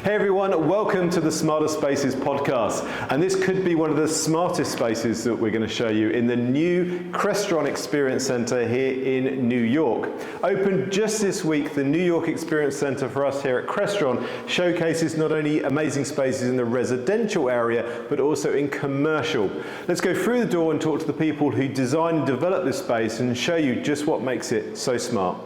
Hey everyone, welcome to the Smarter Spaces podcast. And this could be one of the smartest spaces that we're going to show you in the new Crestron Experience Center here in New York. Opened just this week, the New York Experience Center for us here at Crestron showcases not only amazing spaces in the residential area, but also in commercial. Let's go through the door and talk to the people who designed and developed this space and show you just what makes it so smart.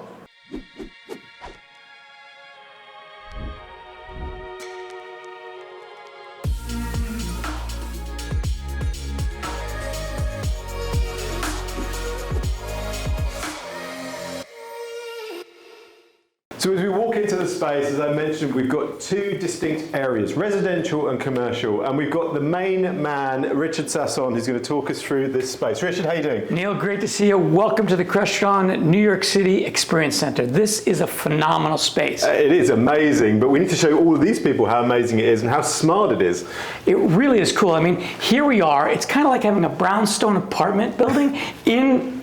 So as we walk into the space, as I mentioned, we've got two distinct areas, residential and commercial, and we've got the main man, Richard Sasson, who's going to talk us through this space. Richard, how you doing? Neil, great to see you. Welcome to the Crestron New York City Experience Center. This is a phenomenal space. It is amazing, but we need to show all of these people how amazing it is and how smart it is. It really is cool. I mean, here we are. It's kind of like having a brownstone apartment building in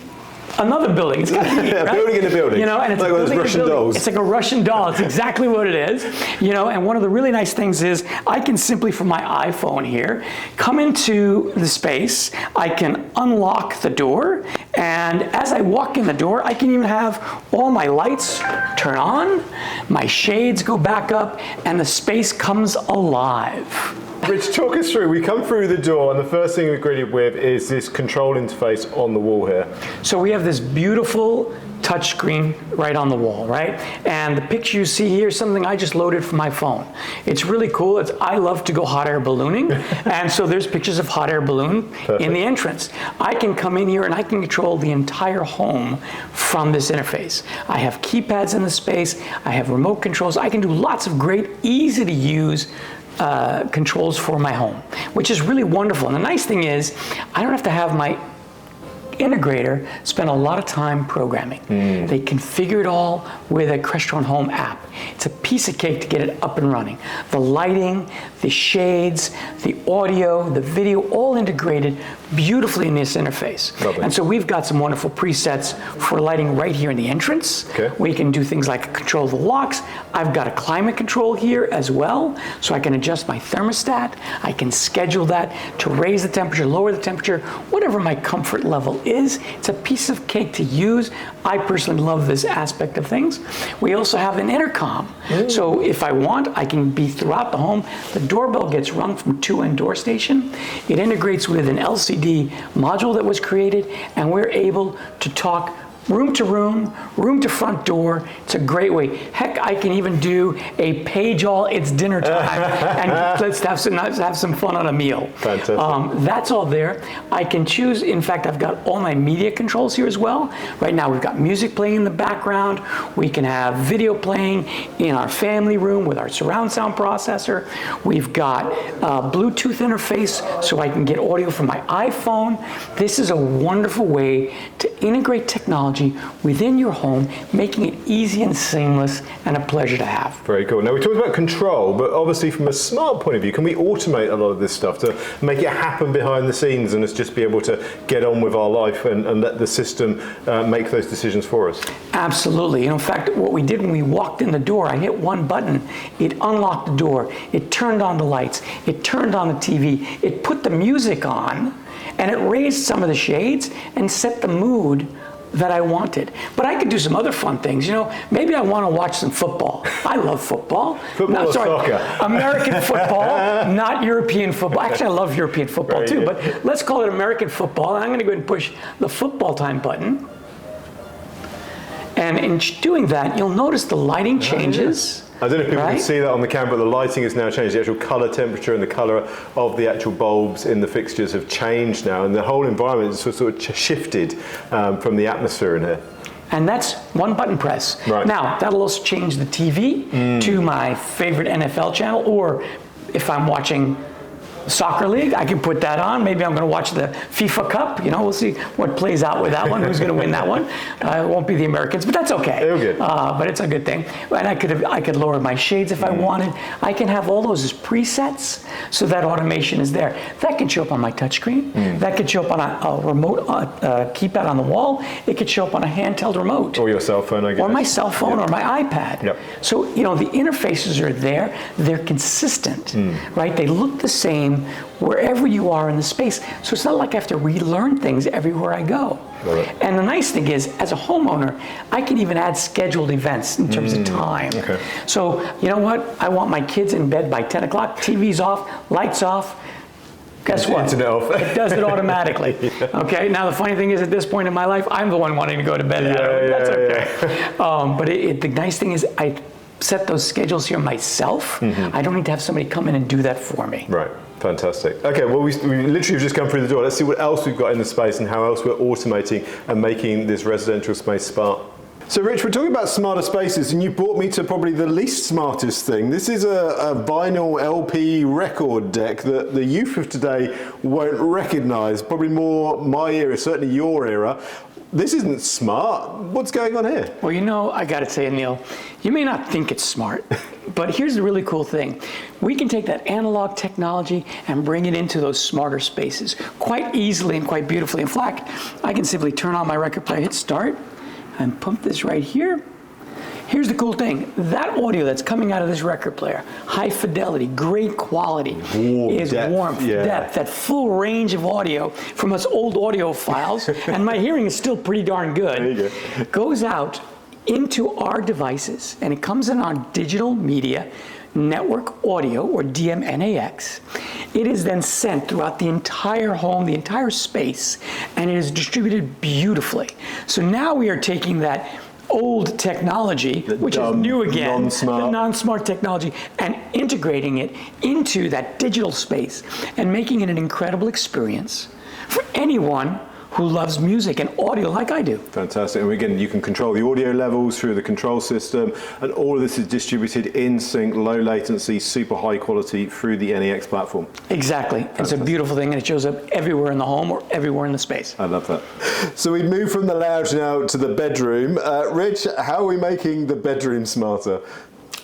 another building. It's kind of neat, right? A building in a building. You know, and it's like those Russian dolls. It's like a Russian doll. It's exactly what it is. You know, and one of the really nice things is I can simply, from my iPhone here, come into the space. I can unlock the door, and as I walk in the door, I can even have all my lights turn on, my shades go back up, and the space comes alive. Rich, talk us through. We come through the door, and the first thing we're greeted with is this control interface on the wall here. So we have this beautiful touch screen right on the wall, right? And the picture you see here is something I just loaded from my phone. It's really cool. I love to go hot air ballooning, and so there's pictures of hot air balloon in the entrance. I can come in here and I can control the entire home from this interface. I have keypads in the space. I have remote controls. I can do lots of great, easy to use controls for my home, which is really wonderful. And the nice thing is, I don't have to have my integrator spend a lot of time programming. They configure it all with a Crestron Home app. It's a piece of cake to get it up and running. The lighting, the shades, the audio, the video, all integrated beautifully in this interface. Lovely. And so we've got some wonderful presets for lighting right here in the entrance. Okay. We can do things like control the locks. I've got a climate control here as well, so I can adjust my thermostat. I can schedule that to raise the temperature, lower the temperature, whatever my comfort level is. It's a piece of cake to use. I personally love this aspect of things. We also have an intercom. So if I want, I can be throughout the home. The doorbell gets rung from 2-end door station. It integrates with an LCD module that was created, and we're able to talk room to room, room to front door. It's a great way. Heck, I can even do a page all, it's dinner time, and let's have some fun on a meal. Fantastic. That's all there. I can choose, in fact, I've got all my media controls here as well. Right now we've got music playing in the background. We can have video playing in our family room with our surround sound processor. We've got a Bluetooth interface so I can get audio from my iPhone. This is a wonderful way to integrate technology within your home, making it easy and seamless and a pleasure to have. Very cool. Now we talked about control, but obviously from a smart point of view, can we automate a lot of this stuff to make it happen behind the scenes and us just be able to get on with our life and let the system make those decisions for us? Absolutely. You know, in fact, what we did when we walked in the door, I hit one button, it unlocked the door, it turned on the lights, it turned on the TV, it put the music on, and it raised some of the shades and set the mood that I wanted. But I could do some other fun things. You know, maybe I want to watch some football. I love football. Football or soccer? American football, not European football. Actually, I love European football Very too, good. but let's call it American football. And I'm going to go ahead and push the football time button. And in doing that, you'll notice the lighting changes. I don't know if people can see that on the camera, but the lighting has now changed. The actual color temperature and the color of the actual bulbs in the fixtures have changed now, and the whole environment is sort of shifted from the atmosphere in here. And that's one button press. Right. Now, that'll also change the TV to my favorite NFL channel, or if I'm watching soccer league, I can put that on. Maybe I'm going to watch the FIFA Cup. You know, we'll see what plays out with that one. Who's going to win that one? It won't be the Americans, but that's okay. Okay. But it's a good thing. And I could lower my shades if I wanted. I can have all those as presets, so that automation is there. That can show up on my touchscreen. That could show up on a remote keypad on the wall. It could show up on a handheld remote. Or your cell phone, I guess. Or my cell phone or my iPad. Yep. So, you know, the interfaces are there. They're consistent, right? They look the same wherever you are in the space. So it's not like I have to relearn things everywhere I go. And the nice thing is, as a homeowner, I can even add scheduled events in terms of time. Okay. So, you know what? I want my kids in bed by 10 o'clock, TV's off, lights off. Guess what? Internet off. It does it automatically. Okay. Now the funny thing is, at this point in my life, I'm the one wanting to go to bed. That's okay. But the nice thing is, I set those schedules here myself. I don't need to have somebody come in and do that for me. Right. Fantastic. Okay, well, we literally have just come through the door. Let's see what else we've got in the space and how else we're automating and making this residential space smart. So, Rich, we're talking about smarter spaces, and you brought me to probably the least smartest thing. This is a vinyl LP record deck that the youth of today won't recognise. Probably more my era, certainly your era. This isn't smart. What's going on here? Well, you know, I got to say, Neil, you may not think it's smart, but here's the really cool thing. We can take that analog technology and bring it into those smarter spaces quite easily and quite beautifully. In fact, I can simply turn on my record player, hit start, and pump this right here. Here's the cool thing. That audio that's coming out of this record player, high fidelity, great quality, warmth, depth, that full range of audio from us old audio files, and my hearing is still pretty darn good, there you go. Goes out into our devices, and it comes in on digital media network audio, or DMNAX. It is then sent throughout the entire home, the entire space, and it is distributed beautifully. So now we are taking that old technology, which is new again, the non-smart technology, and integrating it into that digital space and making it an incredible experience for anyone who loves music and audio like I do. Fantastic. And again, you can control the audio levels through the control system, and all of this is distributed in sync, low latency, super high quality through the NEX platform. Exactly. Fantastic. It's a beautiful thing, and it shows up everywhere in the home or everywhere in the space. I love that. So we move from the lounge now to the bedroom. Rich, how are we making the bedroom smarter?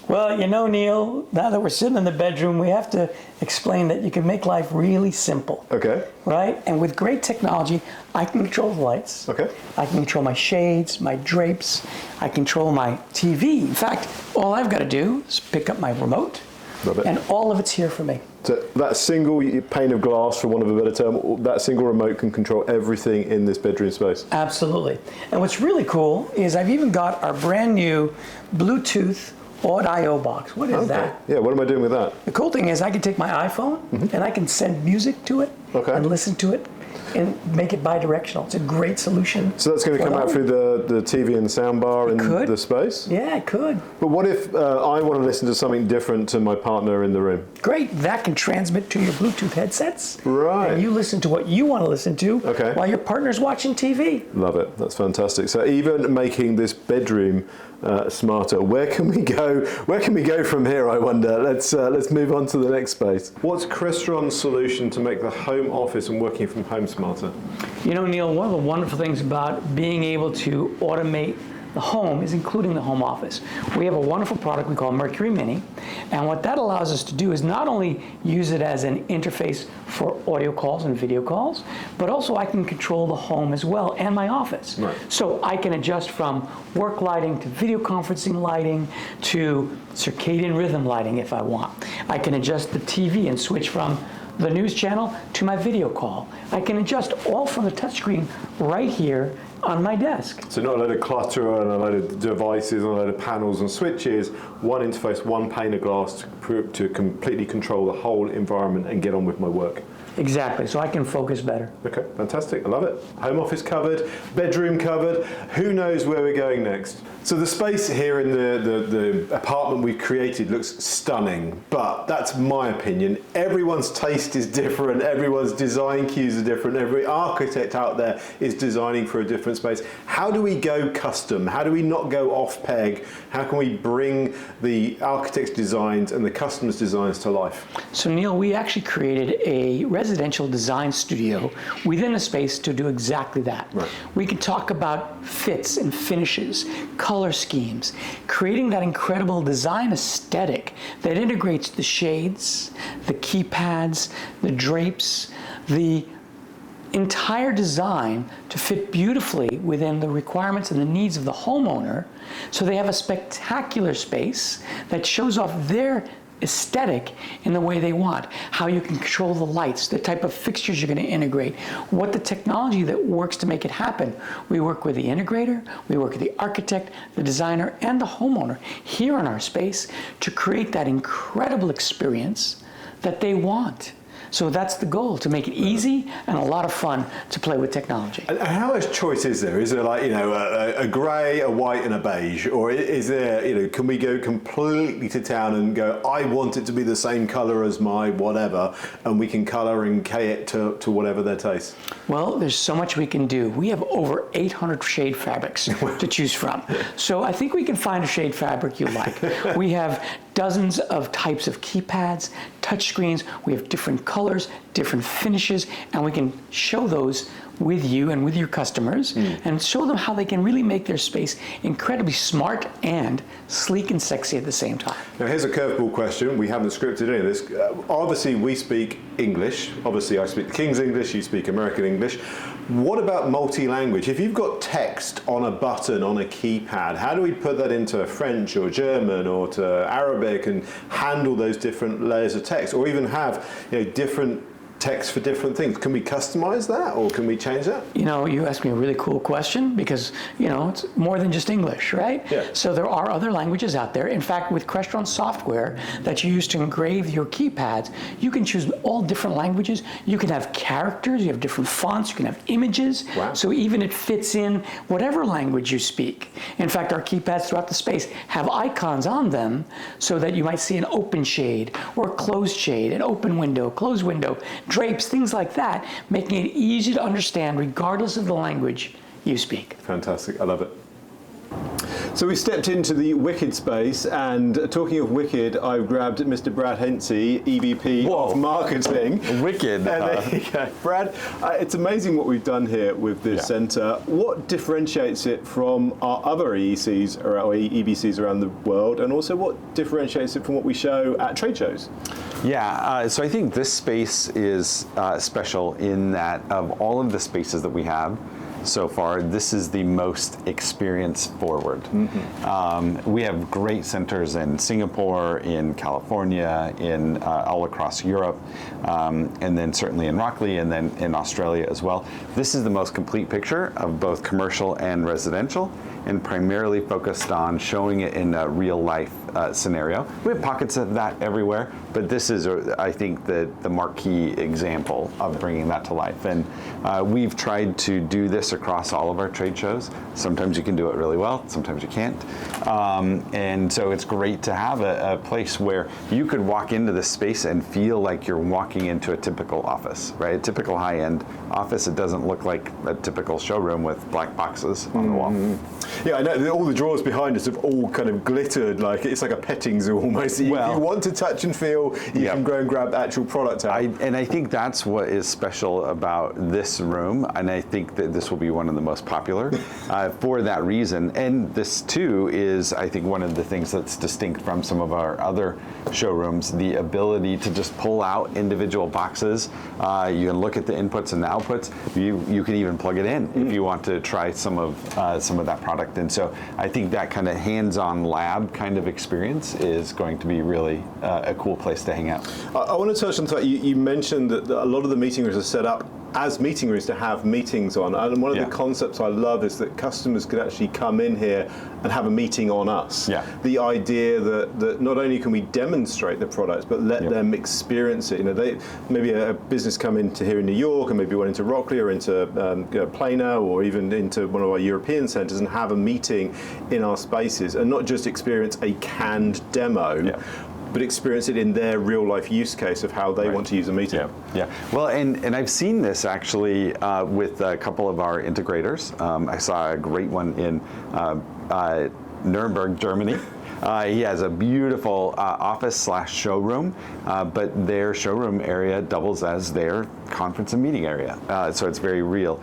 Well, you know, Neil, now that we're sitting in the bedroom, we have to explain that you can make life really simple. Okay. Right? And with great technology, I can control the lights. Okay. I can control my shades, my drapes. I control my TV. In fact, all I've got to do is pick up my remote. Love it. And all of it's here for me. So that single pane of glass, for want of a better term, that single remote can control everything in this bedroom space. Absolutely. And what's really cool is I've even got our brand new Bluetooth audio box. What is that? Yeah, what am I doing with that? The cool thing is I can take my iPhone and I can send music to it and listen to it and make it bi-directional. It's a great solution. So that's going to come out through the TV and the soundbar in the space? Yeah, it could. But what if I want to listen to something different to my partner in the room? Great. That can transmit to your Bluetooth headsets. Right. And you listen to what you want to listen to while your partner's watching TV. Love it. That's fantastic. So even making this bedroom smarter. Where can we go? Where can we go from here, I wonder? Let's move on to the next space. What's Crestron's solution to make the home office and working from home smarter? You know, Neil, one of the wonderful things about being able to automate the home is including the home office. We have a wonderful product we call Mercury Mini, and what that allows us to do is not only use it as an interface for audio calls and video calls, but also I can control the home as well and my office. Right. So I can adjust from work lighting to video conferencing lighting to circadian rhythm lighting if I want. I can adjust the TV and switch from the news channel to my video call. I can adjust all from the touchscreen right here on my desk. So not a load of clutter and a load of devices and a load of panels and switches, one interface, one pane of glass to completely control the whole environment and get on with my work. Exactly, so I can focus better. Okay, fantastic. I love it. Home office covered, bedroom covered. Who knows where we're going next? So the space here in the apartment we've created looks stunning, but that's my opinion. Everyone's taste is different. Everyone's design cues are different. Every architect out there is designing for a different space. How do we go custom? How do we not go off peg? How can we bring the architect's designs and the customer's designs to life? So Neil, we actually created a residential design studio within a space to do exactly that. Right. We could talk about fits and finishes, color schemes, creating that incredible design aesthetic that integrates the shades, the keypads, the drapes, the entire design to fit beautifully within the requirements and the needs of the homeowner, so they have a spectacular space that shows off their aesthetic in the way they want, how you can control the lights, the type of fixtures you're going to integrate, what the technology that works to make it happen. We work with the integrator, we work with the architect, the designer, and the homeowner here in our space to create that incredible experience that they want. So that's the goal, to make it easy and a lot of fun to play with technology. And how much choice is there? Is there like, a grey, a white and a beige? Or is there, can we go completely to town and go, I want it to be the same colour as my whatever, and we can colour and key it to whatever their taste? Well, there's so much we can do. We have over 800 shade fabrics to choose from. So I think we can find a shade fabric you like. We have dozens of types of keypads, touchscreens. We have different colors, different finishes, and we can show those with you and with your customers and show them how they can really make their space incredibly smart and sleek and sexy at the same time. Now here's a curveball question. We haven't scripted any of this. Obviously we speak English. Obviously I speak King's English, you speak American English. What about multi-language? If you've got text on a button, on a keypad, how do we put that into French or German or to Arabic and handle those different layers of text, or even have different text for different things? Can we customize that, or can we change that? You asked me a really cool question because, it's more than just English, right? Yeah. So there are other languages out there. In fact, with Crestron software that you use to engrave your keypads, you can choose all different languages. You can have characters, you have different fonts, you can have images. Wow. So even it fits in whatever language you speak. In fact, our keypads throughout the space have icons on them so that you might see an open shade or a closed shade, an open window, closed window, drapes, things like that, making it easy to understand regardless of the language you speak. Fantastic, I love it. So we stepped into the Wicked space, and talking of Wicked, I've grabbed Mr. Brad Hintze, EVP of Marketing. Wicked. There you go. Brad, it's amazing what we've done here with this centre. What differentiates it from our other EECs or EBCs around the world, and also what differentiates it from what we show at trade shows? Yeah, so I think this space is special in that of all of the spaces that we have so far, this is the most experience forward. We have great centers in Singapore, in California, in all across Europe, and then certainly in Rockley, and then in Australia as well. This is the most complete picture of both commercial and residential, and primarily focused on showing it in a real life scenario. We have pockets of that everywhere, but this is, I think, the marquee example of bringing that to life. And we've tried to do this across all of our trade shows. Sometimes you can do it really well, sometimes you can't. And so it's great to have a place where you could walk into this space and feel like you're walking into a typical office, right? A typical high-end office. It doesn't look like a typical showroom with black boxes on the wall. Yeah, I know all the drawers behind us have all kind of glittered, like it's like a petting zoo almost. If you want to touch and feel, you can go and grab the actual product out. And I think that's what is special about this room, and I think that this will be one of the most popular for that reason. And this too is, I think, one of the things that's distinct from some of our other showrooms, the ability to just pull out individual boxes. You can look at the inputs and the outputs. You can even plug it in if you want to try some of that product. And so I think that kind of hands-on lab kind of experience is going to be really a cool place to hang out. I want to touch on that. You mentioned that a lot of the meeting rooms are set up as meeting rooms to have meetings on. And one of the concepts I love is that customers could actually come in here and have a meeting on us. Yeah. The idea that not only can we demonstrate the products, but let them experience it. You know, maybe a business come into here in New York, and maybe went into Rockley or into Plano, or even into one of our European centres, and have a meeting in our spaces, and not just experience a canned demo, but experience it in their real life use case of how they want to use a meeting. Yeah. Well, and I've seen this actually with a couple of our integrators. I saw a great one in Nuremberg, Germany. He has a beautiful office/showroom, but their showroom area doubles as their conference and meeting area. So it's very real.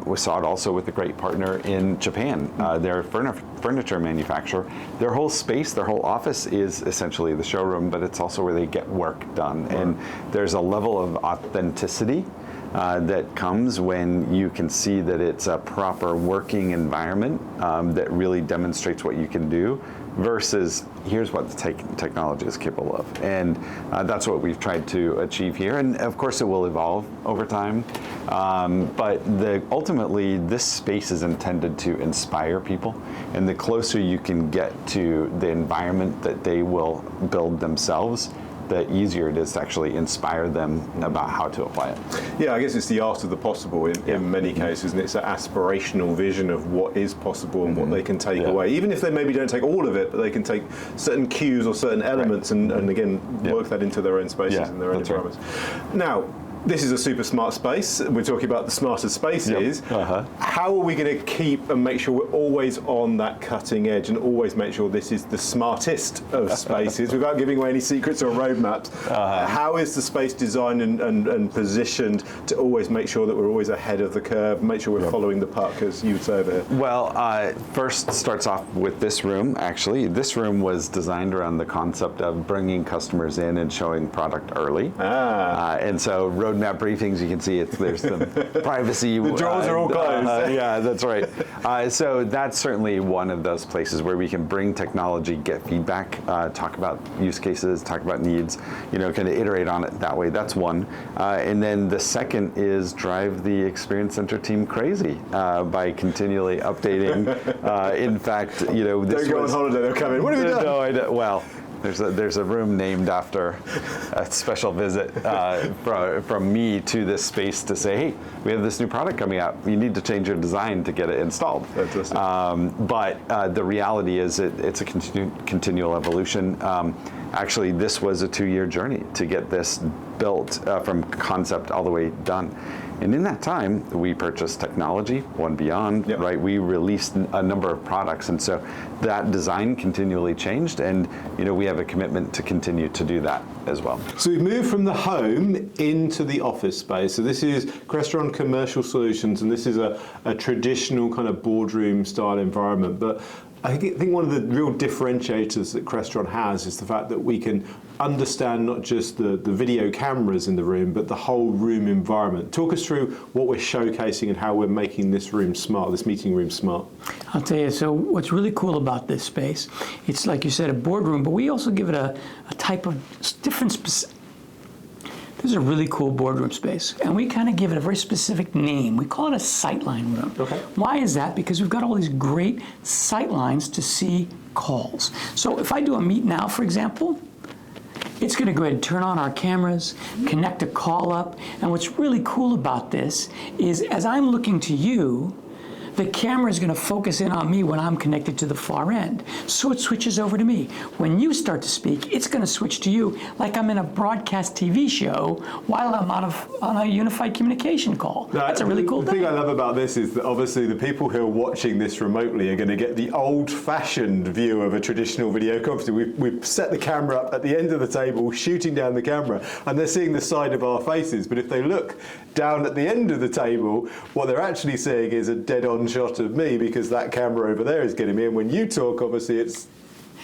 We saw it also with a great partner in Japan. Their furniture manufacturer. Their whole space, their whole office is essentially the showroom, but it's also where they get work done. And there's a level of authenticity that comes when you can see that it's a proper working environment that really demonstrates what you can do, versus here's what the technology is capable of. And that's what we've tried to achieve here. And of course it will evolve over time. But ultimately this space is intended to inspire people. And the closer you can get to the environment that they will build themselves, the easier it is to actually inspire them about how to apply it. Yeah, I guess it's the art of the possible in many cases, and it's an aspirational vision of what is possible and what they can take away. Even if they maybe don't take all of it, but they can take certain cues or certain elements and again, work that into their own spaces and their own environments. Now, this is a super smart space. We're talking about the smarter spaces. How are we going to keep and make sure we're always on that cutting edge and always make sure this is the smartest of spaces without giving away any secrets or roadmaps? How is the space designed and positioned to always make sure that we're always ahead of the curve, make sure we're following the puck, as you would say over here? Well, first starts off with this room, actually. This room was designed around the concept of bringing customers in and showing product early. And so roadmap briefings, you can see there's the privacy. The drawers are all closed. Yeah, that's right. So that's certainly one of those places where we can bring technology, get feedback, talk about use cases, talk about needs, kind of iterate on it that way. That's one. And then the second is drive the Experience Center team crazy by continually updating. In fact, this Don't go on holiday, they'll come in. What have you done? No, I don't. Well, there's a room named after a special visit from me to this space to say, hey, we have this new product coming out. You need to change your design to get it installed. But the reality is it's a continual evolution. Actually, this was a 2-year journey to get this built from concept all the way done. And in that time, we purchased technology, One Beyond, right? We released a number of products, and so that design continually changed, and we have a commitment to continue to do that as well. So we've moved from the home into the office space. So this is Crestron Commercial Solutions, and this is a traditional kind of boardroom style environment. But I think one of the real differentiators that Crestron has is the fact that we can understand not just the video cameras in the room, but the whole room environment. Talk us through what we're showcasing and how we're making this room smart, this meeting room smart. I'll tell you, so what's really cool about this space, it's like you said, a boardroom, but we also give it a type of different This is a really cool boardroom space, and we kind of give it a very specific name. We call it a Sightline Room. Okay. Why is that? Because we've got all these great sight lines to see calls. So if I do a Meet Now, for example, it's going to go ahead and turn on our cameras, connect a call up, and what's really cool about this is as I'm looking to you, the camera is going to focus in on me when I'm connected to the far end. So it switches over to me. When you start to speak, it's going to switch to you like I'm in a broadcast TV show while I'm on a unified communication call. That's a really cool thing. The thing I love about this is that obviously the people who are watching this remotely are going to get the old-fashioned view of a traditional video conference. We've set the camera up at the end of the table, shooting down the camera, and they're seeing the side of our faces. But if they look down at the end of the table, what they're actually seeing is a dead-on shot of me, because that camera over there is getting me, and when you talk, obviously it's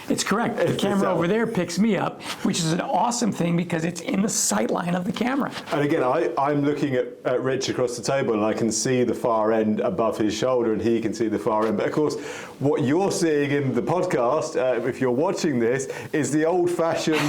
It's correct. The camera over there picks me up, which is an awesome thing because it's in the sight line of the camera. And again, I'm looking at Rich across the table, and I can see the far end above his shoulder, and he can see the far end. But of course, what you're seeing in the podcast, if you're watching this, is the old-fashioned,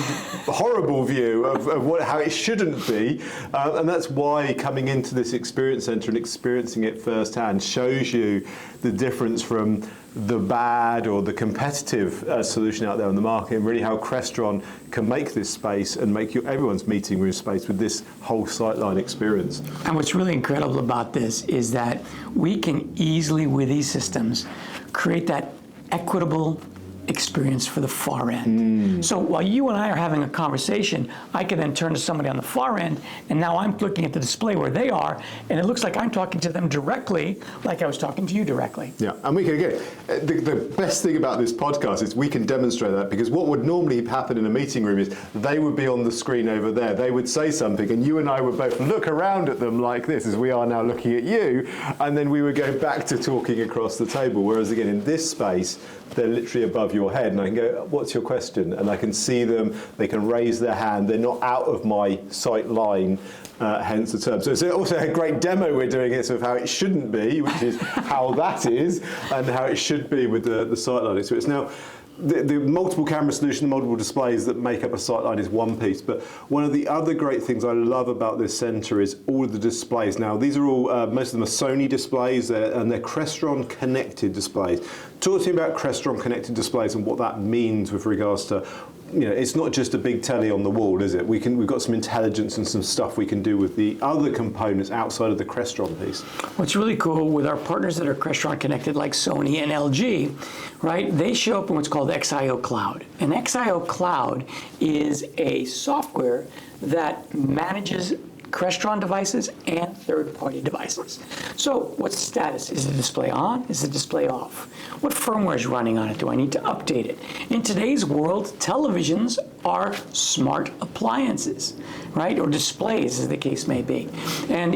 horrible view of how it shouldn't be. And that's why coming into this experience centre and experiencing it firsthand shows you the difference from the bad or the competitive solution out there on the market, and really how Crestron can make this space and make everyone's meeting room space with this whole Sightline experience. And what's really incredible about this is that we can easily, with these systems, create that equitable experience for the far end. So while you and I are having a conversation, I can then turn to somebody on the far end, and now I'm looking at the display where they are, and it looks like I'm talking to them directly, like I was talking to you directly. Yeah, and we can, again, the best thing about this podcast is we can demonstrate that, because what would normally happen in a meeting room is they would be on the screen over there, they would say something, and you and I would both look around at them like this, as we are now looking at you, and then we would go back to talking across the table. Whereas again, in this space, they're literally above your head, and I can go, what's your question? And I can see them, they can raise their hand, they're not out of my sight line, hence the term. So it's also a great demo we're doing here of how it shouldn't be, which is how that is, and how it should be with the Sightline experience. Now, the multiple camera solution, the multiple displays that make up a Sightline is one piece, but one of the other great things I love about this centre is all of the displays. Now, these are all, most of them are Sony displays, and they're Crestron connected displays. Talk to me about Crestron connected displays and what that means with regards to, it's not just a big telly on the wall, is it? We've got some intelligence and some stuff we can do with the other components outside of the Crestron piece. What's really cool with our partners that are Crestron connected, like Sony and LG, right? They show up in what's called XIO Cloud. And XIO Cloud is a software that manages Crestron devices and third-party devices. So what's the status? Is the display on? Is the display off? What firmware is running on it? Do I need to update it? In today's world, televisions are smart appliances, right? Or displays, as the case may be. And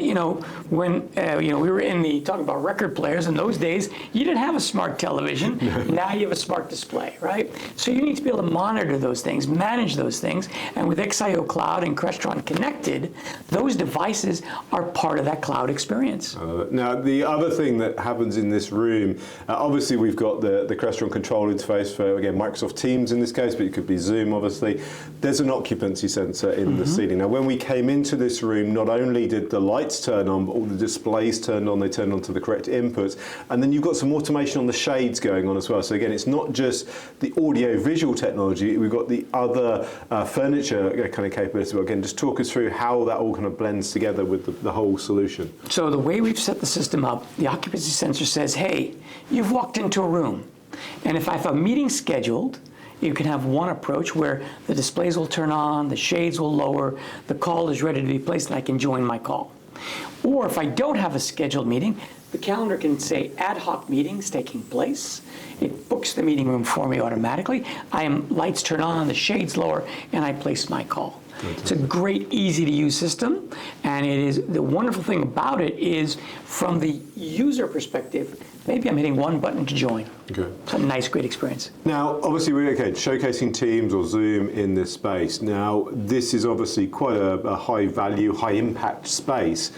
when we were talking about record players in those days, you didn't have a smart television. Now you have a smart display, right? So you need to be able to monitor those things, manage those things, and with XIO Cloud and Crestron connected, those devices are part of that cloud experience. Now, the other thing that happens in this room, obviously we've got the Crestron control interface for, again, Microsoft Teams in this case, but it could be Zoom, obviously. There's an occupancy sensor in the ceiling. Now, when we came into this room, not only did the lights turn on, but all the displays turned on, they turned on to the correct inputs. And then you've got some automation on the shades going on as well. So again, it's not just the audio-visual technology, we've got the other furniture kind of capability. But again, just talk us through how that all kind of blends together with the whole solution. So the way we've set the system up, the occupancy sensor says, hey, you've walked into a room, and if I have a meeting scheduled, you can have one approach where the displays will turn on, the shades will lower, the call is ready to be placed, and I can join my call. Or if I don't have a scheduled meeting, the calendar can say ad hoc meetings taking place. It books the meeting room for me automatically. Lights turn on, the shades lower, and I place my call. It's a great, easy-to-use system, and the wonderful thing about it is, from the user perspective, maybe I'm hitting one button to join. Okay. It's a nice, great experience. Now, obviously, we're showcasing Teams or Zoom in this space. Now, this is obviously quite a high-value, high-impact space.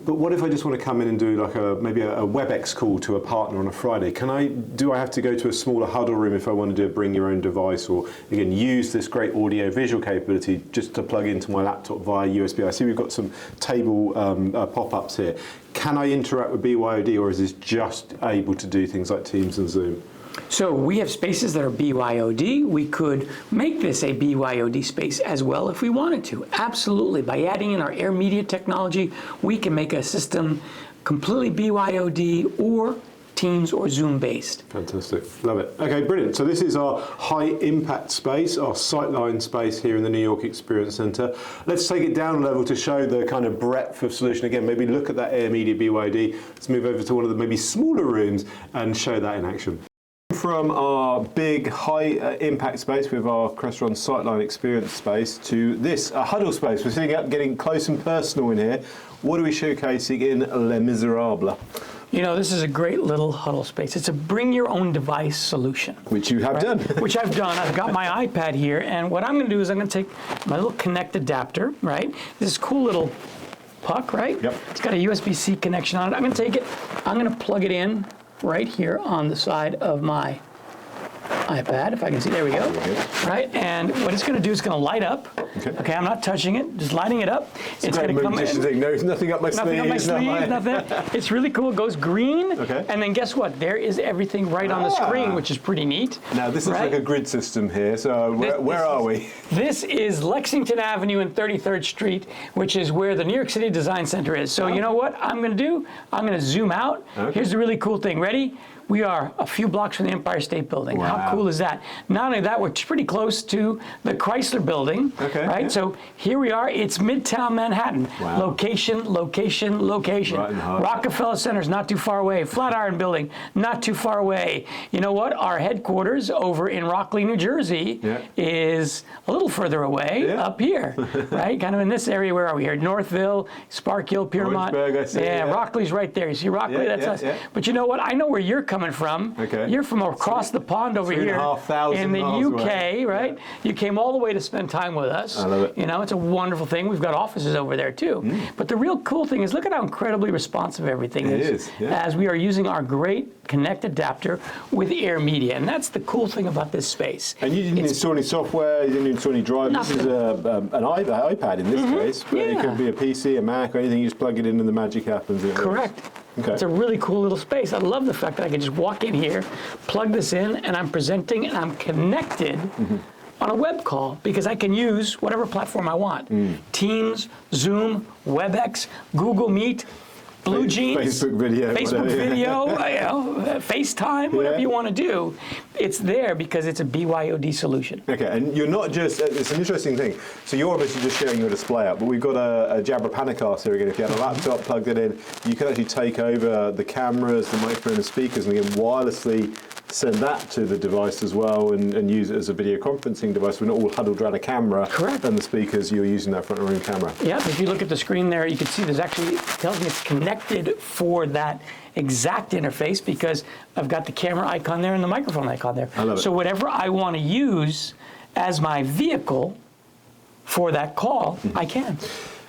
But what if I just want to come in and do maybe a WebEx call to a partner on a Friday? Do I have to go to a smaller Huddle Room if I want to do a bring your own device, or again use this great audio visual capability just to plug into my laptop via USB? I see we've got some table pop-ups here. Can I interact with BYOD, or is this just able to do things like Teams and Zoom? So we have spaces that are BYOD. We could make this a BYOD space as well if we wanted to. Absolutely. By adding in our Air Media technology, we can make a system completely BYOD or Teams or Zoom based. Fantastic. Love it. Okay, brilliant. So this is our high impact space, our Sightline space here in the New York Experience Centre. Let's take it down a level to show the kind of breadth of solution. Again, maybe look at that Air Media BYOD. Let's move over to one of the maybe smaller rooms and show that in action. From our big high impact space with our Crestron Sightline experience space to this, a huddle space. We're sitting up getting close and personal in here. What are we showcasing in Les Miserables? You know, this is a great little huddle space. It's a bring your own device solution. Which you have done. Which I've done. I've got my iPad here, and what I'm going to do is I'm going to take my little Connect adapter, right? This cool little puck, right? Yep. It's got a USB-C connection on it. I'm going to take it, I'm going to plug it in right here on the side of my iPad, if I can see, there we go, right? And what it's going to do is going to light up. Okay, I'm not touching it, just lighting it up. It's going to come in. Thing. No, nothing up my Nothing sleeve. up my sleeve, nothing. It's really cool. It goes green, and then guess what? There is everything right on the screen, which is pretty neat. Now, this is like a grid system here, so where are we? This is Lexington Avenue and 33rd Street, which is where the New York City Design Center is. So you know what I'm going to do? I'm going to zoom out. Here's the really cool thing. Ready? We are a few blocks from the Empire State Building. Wow. How cool is that? Not only that, we're pretty close to the Chrysler Building, right? So here we are. It's Midtown Manhattan. Wow. Location, location, location. Right in the heart. Rockefeller Center is not too far away. Flatiron Building, not too far away. You know what? Our headquarters over in Rockley, New Jersey is a little further away up here, right? Kind of in this area. Where are we here? Northville, Spark Hill, Piermont. I see, Rockley's right there. You see Rockley? That's us. But you know what? I know where you're coming from. You're from across the pond over here in the UK, right? You came all the way to spend time with us. I love it. You know, it's a wonderful thing. We've got offices over there too. But the real cool thing is look at how incredibly responsive everything is. As we are using our great Connect adapter with Air Media, and that's the cool thing about this space. And you didn't install any software, you didn't install any drivers. This is an iPad in this case, but it could be a PC, a Mac, or anything. You just plug it in and the magic happens. Correct. It's a really cool little space. I love the fact that I can just walk in here, plug this in, and I'm presenting and I'm connected on a web call because I can use whatever platform I want. Teams, Zoom, WebEx, Google Meet, Blue Jeans, Facebook video, FaceTime, whatever you want to do, it's there because it's a BYOD solution. Okay, and you're not just, it's an interesting thing. So you're obviously just sharing your display out, but we've got a Jabra Panicast here again. If you have a laptop plugged it in, you can actually take over the cameras, the microphone and speakers, and again, wirelessly send that to the device as well and use it as a video conferencing device. We're not all huddled around a camera. Correct. And the speakers, you're using that front room camera. Yeah, if you look at the screen there, you can see there's actually, it tells me it's connected for that exact interface because I've got the camera icon there and the microphone icon there. I love it. So whatever I want to use as my vehicle for that call, I can.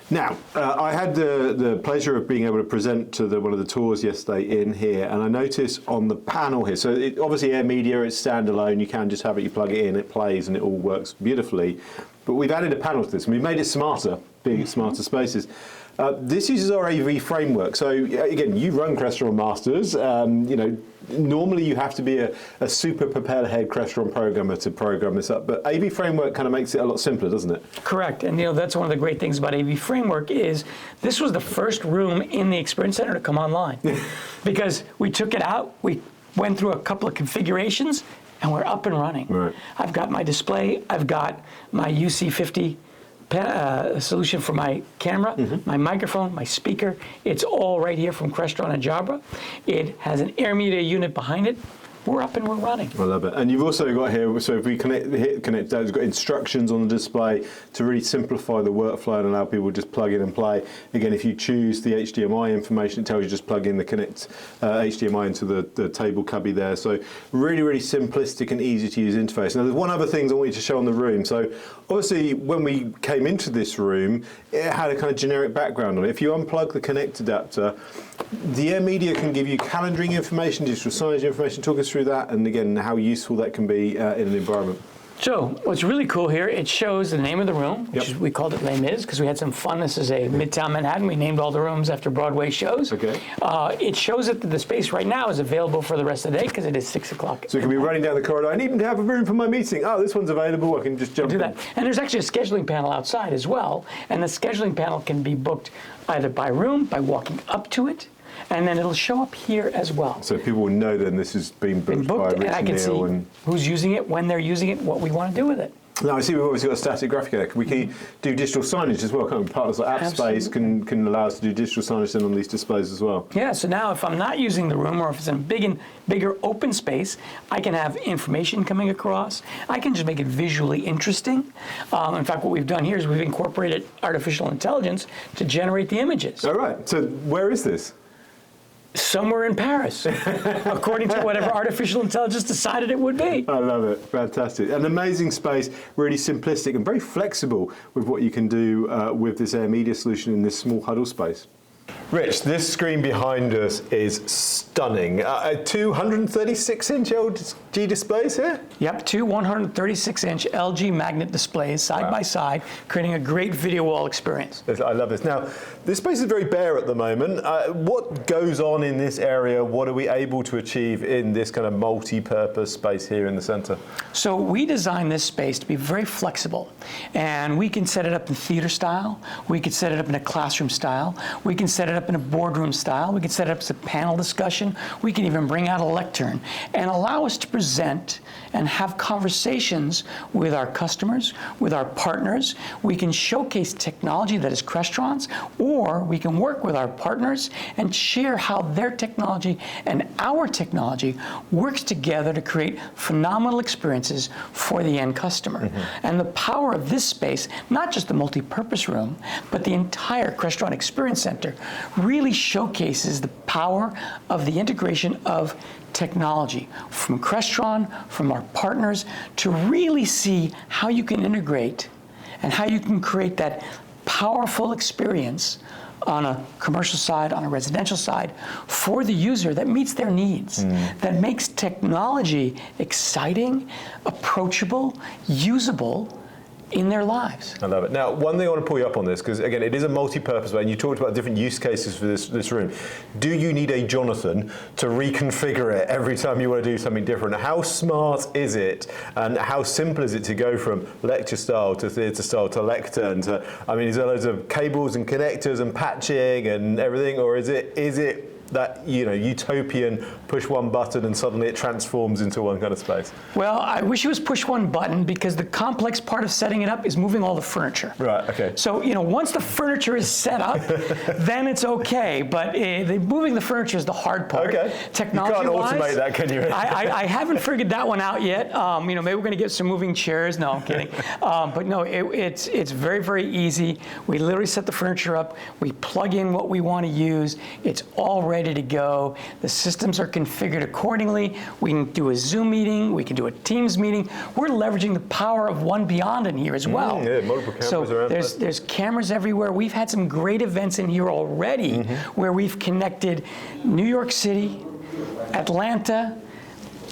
Now, I had the pleasure of being able to present to one of the tours yesterday in here, and I noticed on the panel here, so obviously Air Media, it's standalone, you can just have it, you plug it in, it plays, and it all works beautifully. But we've added a panel to this, and we've made it smarter, big, smarter spaces. This uses our AV framework. So again, you run Crestron Masters. You know, normally you have to be a super propeller head Crestron programmer to program this up, but AV framework kind of makes it a lot simpler, doesn't it? Correct, and you know that's one of the great things about AV framework is this was the first room in the Experience Center to come online because we took it out, we went through a couple of configurations, and we're up and running. Right. I've got my display, I've got my UC50 solution for my camera, my microphone, my speaker. It's all right here from Crestron and Jabra. It has an Air Media unit behind it. We're up and we're running. I love it. And you've also got here, so if we hit connect, it's got instructions on the display to really simplify the workflow and allow people to just plug in and play. Again, if you choose the HDMI information, it tells you just plug in the Connect HDMI into the table cubby there. So really, really simplistic and easy to use interface. Now, there's one other thing I want you to show on the room. So obviously, when we came into this room, it had a kind of generic background on it. If you unplug the Connect adapter, the Air Media can give you calendaring information, digital signage information. Talk us through that, and again, how useful that can be in an environment. So what's really cool here, it shows the name of the room, which is, we called it Les Mis because we had some fun. This is a Midtown Manhattan. We named all the rooms after Broadway shows. Okay. It shows that the space right now is available for the rest of the day because it is 6 o'clock. So you can be running down the corridor. I need to have a room for my meeting. Oh, this one's available. I can just jump do in. that. And there's actually a scheduling panel outside as well. And the scheduling panel can be booked either by room, by walking up to it, and then it'll show up here as well. So people will know then this has been booked by Rich and I can Neal see who's using it, when they're using it, what we want to do with it. Now I see we've obviously got a static graphic there. We can do digital signage as well. Kind of partners like AppSpace can allow us to do digital signage then on these displays as well. Yeah, so now if I'm not using the room or if it's in a bigger open space, I can have information coming across. I can just make it visually interesting. In fact, what we've done here is we've incorporated artificial intelligence to generate the images. All right. So where is this? Somewhere in Paris, according to whatever artificial intelligence decided it would be. I love it. Fantastic. An amazing space, really simplistic and very flexible with what you can do with this Air Media solution in this small huddle space. Rich, this screen behind us is stunning. 236-inch LG displays here? Yep, two 136-inch LG magnet displays side by side, creating a great video wall experience. I love this. Now, this space is very bare at the moment. What goes on in this area? What are we able to achieve in this kind of multi-purpose space here in the center? So we designed this space to be very flexible, and we can set it up in theater style, we can set it up in a classroom style, we can set it up in a boardroom style, we can set it up as a panel discussion, we can even bring out a lectern and allow us to present and have conversations with our customers, with our partners. We can showcase technology that is Crestron's, or we can work with our partners and share how their technology and our technology works together to create phenomenal experiences for the end customer. And the power of this space, not just the multi-purpose room, but the entire Crestron Experience Center, really showcases the power of the integration of technology from Crestron, from our partners, to really see how you can integrate and how you can create that powerful experience on a commercial side, on a residential side, for the user that meets their needs, that makes technology exciting, approachable, usable in their lives. I love it. Now, one thing I want to pull you up on this, because again, it is a multi-purpose way, and you talked about different use cases for this room. Do you need a Jonathan to reconfigure it every time you want to do something different? How smart is it, and how simple is it to go from lecture style to theatre style to lectern to, I mean, is there loads of cables and connectors and patching and everything, or is it that, you know, utopian push one button and suddenly it transforms into one kind of space? Well, I wish it was push one button, because the complex part of setting it up is moving all the furniture. Right, okay. So, you know, once the furniture is set up, then it's okay, but moving the furniture is the hard part. Okay. Technology-wise, you can't automate that, can you? I haven't figured that one out yet. You know, maybe we're going to get some moving chairs. No, I'm kidding. But no, it's very, very easy. We literally set the furniture up. We plug in what we want to use. It's all ready to go. The systems are configured accordingly. We can do a Zoom meeting. We can do a Teams meeting. We're leveraging the power of One Beyond in here as well. Yeah, multiple cameras around. There's cameras everywhere. We've had some great events in here already where we've connected New York City, Atlanta,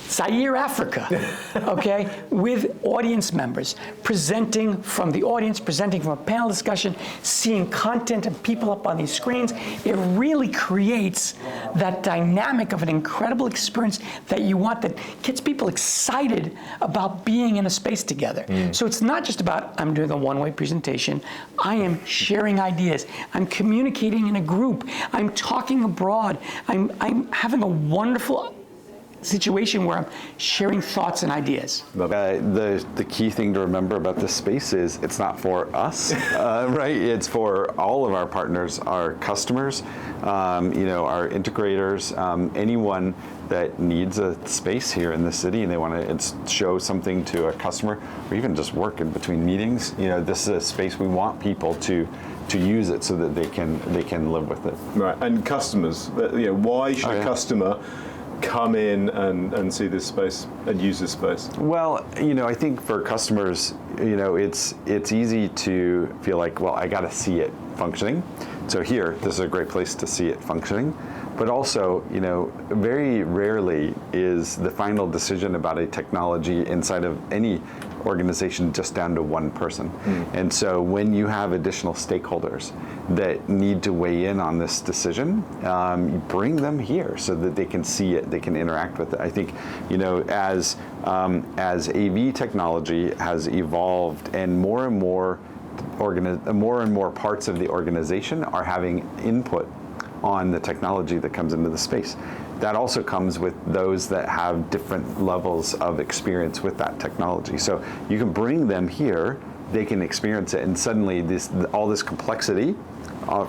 Zaire, Africa, okay, with audience members, presenting from the audience, presenting from a panel discussion, seeing content and people up on these screens. It really creates that dynamic of an incredible experience that you want, that gets people excited about being in a space together. So it's not just about, I'm doing a one-way presentation. I am sharing ideas. I'm communicating in a group. I'm talking abroad. I'm having a wonderful situation where I'm sharing thoughts and ideas. The key thing to remember about this space is it's not for us, right? It's for all of our partners, our customers, you know, our integrators, anyone that needs a space here in the city and they want to show something to a customer, or even just work in between meetings. You know, this is a space we want people to use it so that they can live with it. Right, and customers, you know, why should a customer come in and see this space and use this space? Well, you know, I think for customers, you know, it's easy to feel like, well, I got to see it functioning. So here, this is a great place to see it functioning. But also, you know, very rarely is the final decision about a technology inside of any organization just down to one person. And so when you have additional stakeholders that need to weigh in on this decision, bring them here so that they can see it, they can interact with it. I think, you know, as AV technology has evolved and more and more parts of the organization are having input on the technology that comes into the space. That also comes with those that have different levels of experience with that technology. So you can bring them here, they can experience it, and suddenly all this complexity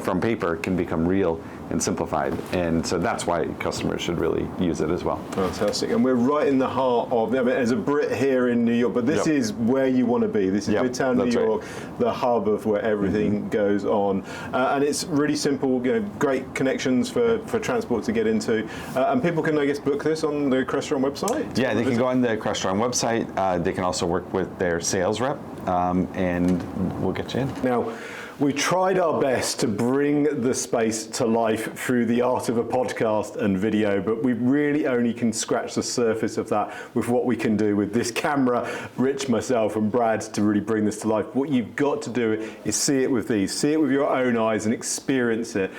from paper can become real and simplified. And so that's why customers should really use it as well. Fantastic. And we're right in the heart of, I mean, as a Brit here in New York, but this is where you want to be. This is Midtown New York, the hub of where everything goes on. And it's really simple, great connections for transport to get into. And people can, I guess, book this on the Crestron website? Yeah, they can go on the Crestron website. They can also work with their sales rep, and we'll get you in. Now, we tried our best to bring the space to life through the art of a podcast and video, but we really only can scratch the surface of that with what we can do with this camera, Rich, myself, and Brad, to really bring this to life. What you've got to do is see it with these, see it with your own eyes and experience it.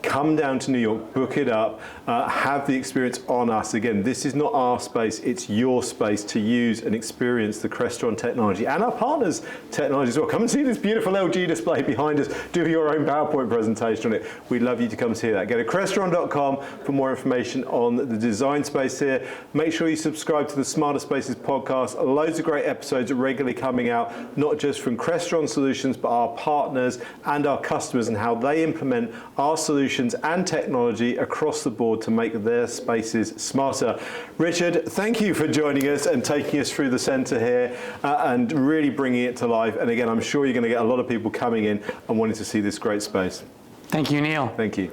Come down to New York, book it up, have the experience on us. Again, this is not our space, it's your space to use and experience the Crestron technology and our partners' technology as well. Come and see this beautiful LG display behind us. Do your own PowerPoint presentation on it. We'd love you to come see that. Go to crestron.com for more information on the design space here. Make sure you subscribe to the Smarter Spaces podcast. Loads of great episodes are regularly coming out, not just from Crestron Solutions, but our partners and our customers and how they implement our solutions and technology across the board to make their spaces smarter. Richard, thank you for joining us and taking us through the centre here and really bringing it to life. And again, I'm sure you're going to get a lot of people coming in and wanting to see this great space. Thank you, Neil. Thank you.